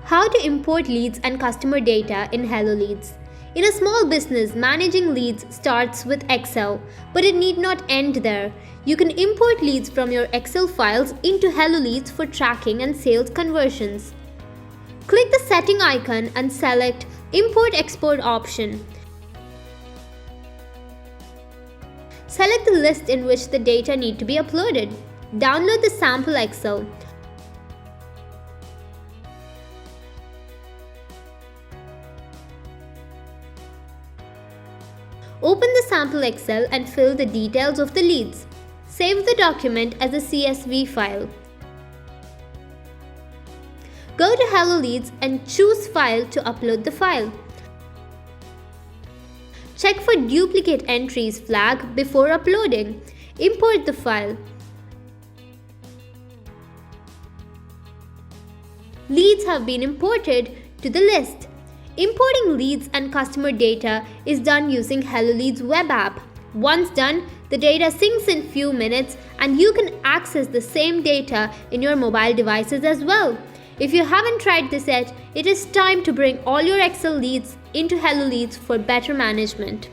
How to import leads and customer data in Hello Leads. In a small business, managing leads starts with Excel, but it need not end there. You can import leads from your Excel files into Hello Leads for tracking and sales conversions. Click the setting icon and select Import Export option. Select the list in which the data need to be uploaded. Download the sample Excel. Open the sample Excel and fill the details of the leads. Save the document as a CSV file. Go to Hello Leads and choose File to upload the file. Check for duplicate entries flag before uploading. Import the file. Leads have been imported to the list. Importing leads and customer data is done using Hello Leads web app. Once done, the data syncs in few minutes and you can access the same data in your mobile devices as well. If you haven't tried this yet, it is time to bring all your Excel leads into Hello Leads for better management.